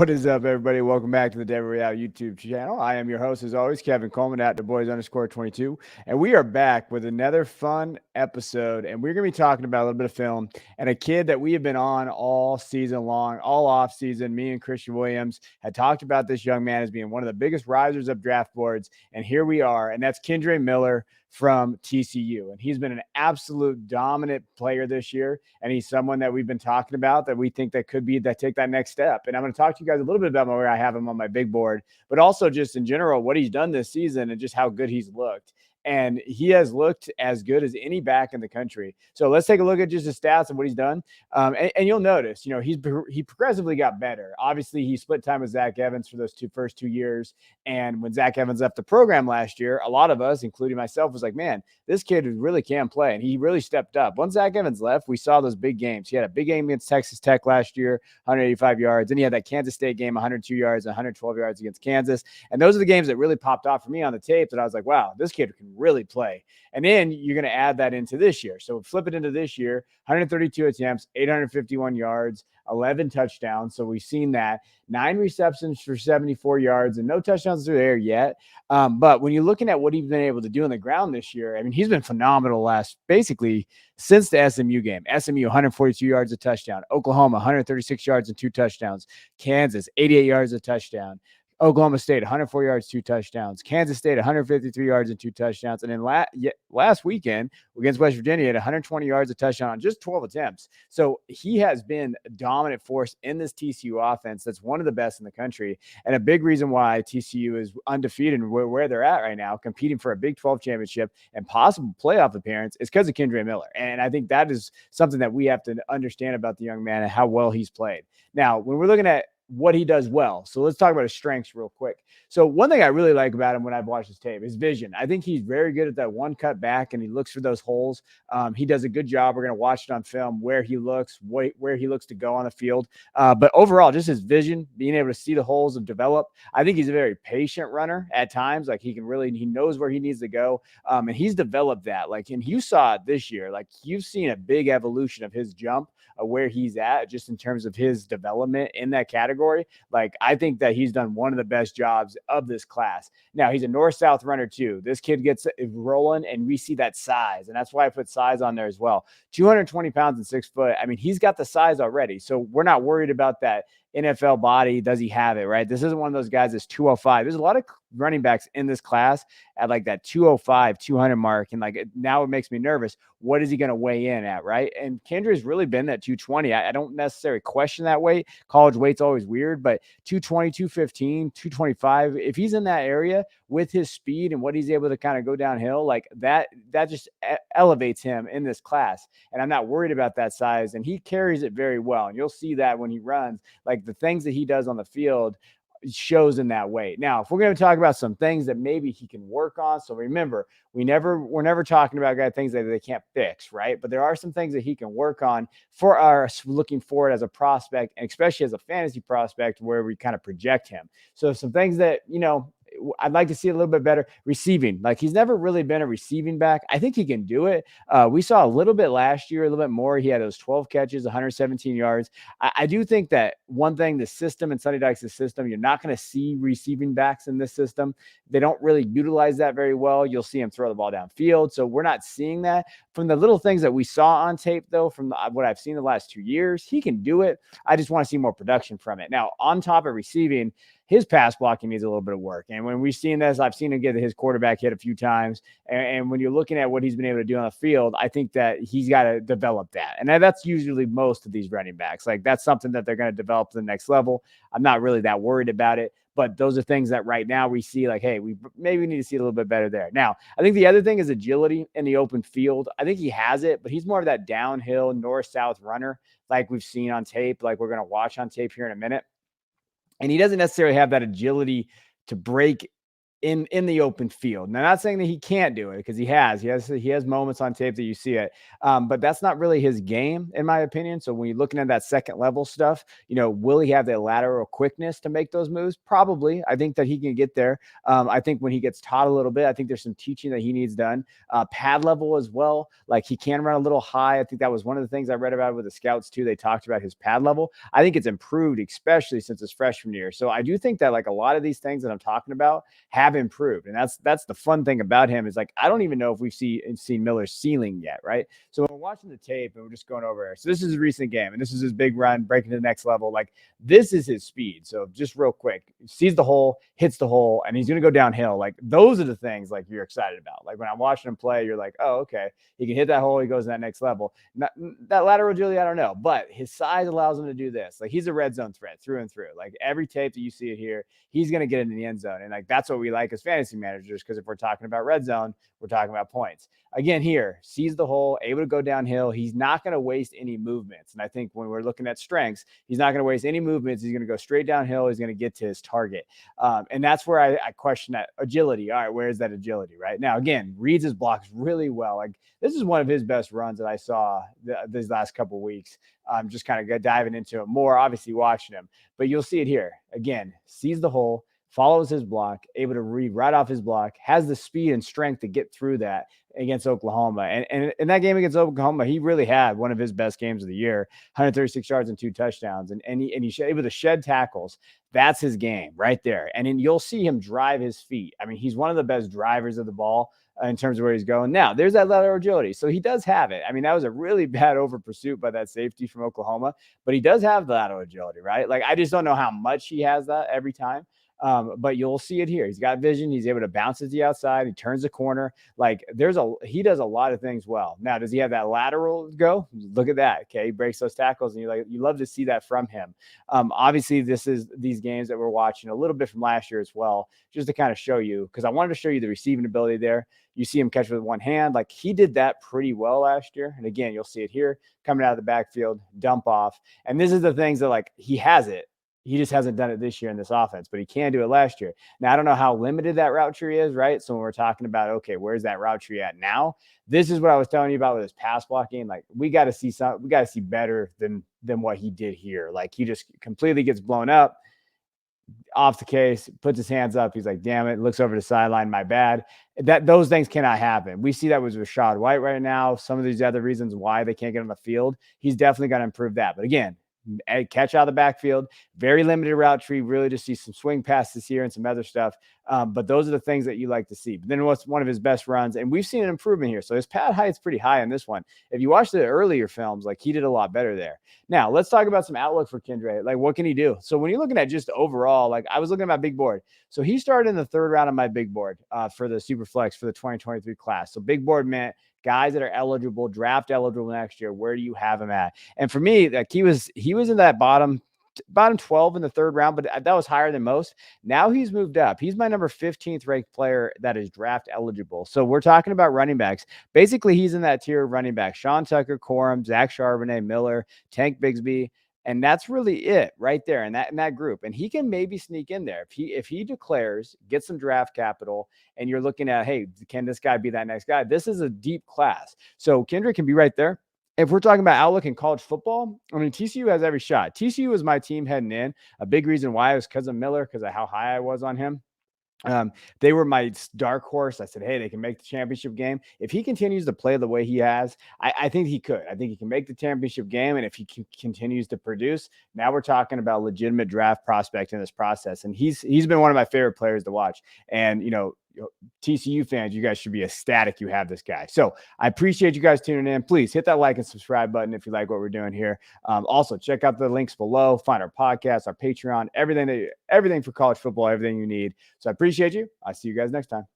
What is up, everybody? Welcome back to the Devy Royale YouTube channel. I am your host, as always, Kevin Coleman at @TheBoys_22. And we are back with another fun episode. And we're going to be talking about a little bit of film and a kid that we have been on all season long, all off season. Me and Christian Williams had talked about this young man as being one of the biggest risers up draft boards. And here we are. And that's Kendre Miller from TCU. And he's been an absolute dominant player this year. And he's someone that we've been talking about that we think that could be that take that next step. And I'm going to talk to you guys a little bit about where I have him on my big board, but also just in general, what he's done this season and just how good he's looked. And he has looked as good as any back in the country. So let's take a look at just his stats and what he's done. And you'll notice, he progressively got better. Obviously, he split time with Zach Evans for those first 2 years. And when Zach Evans left the program last year, a lot of us, including myself, was like, man, this kid really can play. And he really stepped up. Once Zach Evans left, we saw those big games. He had a big game against Texas Tech last year, 185 yards. Then he had that Kansas State game, 102 yards, 112 yards against Kansas. And those are the games that really popped off for me on the tape that I was like, wow, this kid can really play. And then you're going to add that into this year. So flip it into this year, 132 attempts, 851 yards, 11 touchdowns. So we've seen that. 9 receptions for 74 yards and no touchdowns through the air yet. But when you're looking at what he's been able to do on the ground this year, I mean, he's been phenomenal basically since the SMU game. SMU, 142 yards a touchdown. Oklahoma, 136 yards and 2 touchdowns. Kansas, 88 yards a touchdown. Oklahoma State, 104 yards, 2 touchdowns. Kansas State, 153 yards and 2 touchdowns. And then last weekend against West Virginia, had 120 yards, a touchdown on just 12 attempts. So he has been a dominant force in this TCU offense. That's one of the best in the country. And a big reason why TCU is undefeated and where they're at right now, competing for a Big 12 championship and possible playoff appearance, is because of Kendre Miller. And I think that is something that we have to understand about the young man and how well he's played. Now, when we're looking at what he does well. So let's talk about his strengths real quick. So one thing I really like about him when I've watched his tape is vision. I think he's very good at that one cut back and he looks for those holes. He does a good job. We're going to watch it on film where he looks, where he looks to go on the field. But overall, just his vision, being able to see the holes and develop. I think he's a very patient runner at times. Like he knows where he needs to go. And he's developed that. And you saw it this year. Like you've seen a big evolution of his jump, where he's at just in terms of his development in that category. Like I think that he's done one of the best jobs of this class. Now he's a north-south runner too. This kid gets rolling and we see that size. And that's why I put size on there as well. 220 pounds and 6 foot. I mean, he's got the size already. So we're not worried about that NFL body. Does he have it, right? This isn't one of those guys that's 205. There's a lot of running backs in this class at like that 205, 200 mark. And now it makes me nervous. What is he going to weigh in at, right? And Kendrick's really been that 220. I don't necessarily question that weight. College weight's always weird, but 220, 215, 225, if he's in that area with his speed and what he's able to kind of go downhill, like that just elevates him in this class. And I'm not worried about that size. And he carries it very well. And you'll see that when he runs, like the things that he does on the field shows in that way. Now, if we're going to talk about some things that maybe he can work on, so remember, we're never talking about things that they can't fix, right? But there are some things that he can work on for us looking forward as a prospect, and especially as a fantasy prospect where we kind of project him. So some things that, I'd like to see a little bit better receiving. Like he's never really been a receiving back. I think he can do it. We saw a little bit last year, a little bit more. He had those 12 catches, 117 yards. I do think that one thing, the system and Sonny Dykes' system, you're not going to see receiving backs in this system. They don't really utilize that very well. You'll see him throw the ball downfield. So we're not seeing that. From the little things that we saw on tape, though, from what I've seen the last 2 years, he can do it. I just want to see more production from it. Now, on top of receiving, his pass blocking needs a little bit of work. And when we've seen this, I've seen him get his quarterback hit a few times. And when you're looking at what he's been able to do on the field, I think that he's got to develop that. And that's usually most of these running backs. Like that's something that they're going to develop to the next level. I'm not really that worried about it. But those are things that right now we see like, hey, we need to see a little bit better there. Now, I think the other thing is agility in the open field. I think he has it, but he's more of that downhill north-south runner like we've seen on tape, like we're going to watch on tape here in a minute. And he doesn't necessarily have that agility to break in the open field. Now, not saying that he can't do it, because he has moments on tape that you see it, but that's not really his game, in my opinion. So when you're looking at that second level stuff, will he have the lateral quickness to make those moves? Probably. I think that he can get there. I think when he gets taught a little bit, I think there's some teaching that he needs done. Pad level as well, like he can run a little high. I think that was one of the things I read about with the scouts too. They talked about his pad level. I think it's improved, especially since his freshman year. So I do think that like a lot of these things that I'm talking about have improved. And that's the fun thing about him, is like, I don't even know if we've seen Miller's ceiling yet, right? So when we're watching the tape and we're just going over here. So this is a recent game, and this is his big run, breaking to the next level. Like, this is his speed. So just real quick, sees the hole, hits the hole, and he's going to go downhill. Like, those are the things like you're excited about. Like when I'm watching him play, you're like, oh, okay, he can hit that hole, he goes to that next level. Not, that lateral agility, I don't know, but his size allows him to do this. Like, he's a red zone threat through and through. Like, every tape that you see it here, he's going to get into the end zone. And like, that's what we like as fantasy managers, because if we're talking about red zone, we're talking about points. Again, here, sees the hole, able to go downhill. He's not going to waste any movements. And I think when we're looking at strengths, he's not going to waste any movements. He's going to go straight downhill. He's going to get to his target. And that's where I question that agility. All right, where's that agility, right? Now, again, reads his blocks really well. Like, this is one of his best runs that I saw these last couple of weeks. Just kind of diving into it more, obviously watching him. But you'll see it here. Again, sees the hole, follows his block, able to read right off his block, has the speed and strength to get through that against Oklahoma. And in that game against Oklahoma, he really had one of his best games of the year, 136 yards and 2 touchdowns. And he's able to shed tackles. That's his game right there. And then you'll see him drive his feet. I mean, he's one of the best drivers of the ball in terms of where he's going. Now, there's that lateral agility. So he does have it. I mean, that was a really bad over pursuit by that safety from Oklahoma, but he does have the lateral agility, right? Like, I just don't know how much he has that every time. But you'll see it here. He's got vision. He's able to bounce to the outside. He turns the corner. Like, he does a lot of things well. Now, does he have that lateral go? Look at that. Okay. He breaks those tackles, and you love to see that from him. Obviously this is these games that we're watching a little bit from last year as well, just to kind of show you, because I wanted to show you the receiving ability there. You see him catch with one hand. Like, he did that pretty well last year. And again, you'll see it here, coming out of the backfield, dump off. And this is the things that, like, he has it. He just hasn't done it this year in this offense, but he can do it last year. Now, I don't know how limited that route tree is, right? So when we're talking about, okay, where's that route tree at now? This is what I was telling you about with his pass blocking. Like, we got to see better than what he did here. Like, he just completely gets blown up off the case, puts his hands up. He's like, damn it, looks over the sideline. My bad. Those things cannot happen. We see that with Rashad White right now. Some of these other reasons why they can't get on the field, he's definitely going to improve that. But again, catch out of the backfield, very limited route tree, really just see some swing passes here and some other stuff. But those are the things that you like to see. But then what's one of his best runs, and we've seen an improvement here. So his pad height's pretty high in this one. If you watch the earlier films, like, he did a lot better there. Now let's talk about some outlook for Kendre. Like, what can he do? So when you're looking at just overall, like, I was looking at my big board. So he started in the 3rd round of my big board for the super flex for the 2023 class. So big board meant guys that are eligible, draft eligible next year. Where do you have him at? And for me, like, he was in that bottom 12 in the 3rd round, but that was higher than most. Now he's moved up. He's my number 15th ranked player that is draft eligible. So we're talking about running backs. Basically, he's in that tier of running backs: Sean Tucker, Corum, Zach Charbonnet, Miller, Tank Bigsby. And that's really it right there in that group. And he can maybe sneak in there if he declares, get some draft capital, and you're looking at, hey, can this guy be that next guy? This is a deep class. So Kendre can be right there. If we're talking about outlook in college football, I mean, TCU has every shot. TCU was my team heading in. A big reason why was because of Miller, because of how high I was on him. They were my dark horse. I said, hey, they can make the championship game. If he continues to play the way he has, I think he could. I think he can make the championship game. And if he continues to produce, now we're talking about legitimate draft prospect in this process. And he's been one of my favorite players to watch. And, TCU fans, you guys should be ecstatic you have this guy. So I appreciate you guys tuning in. Please hit that like and subscribe button if you like what we're doing here. Also, check out the links below. Find our podcast, our Patreon, everything for college football, everything you need. So I appreciate you. I'll see you guys next time.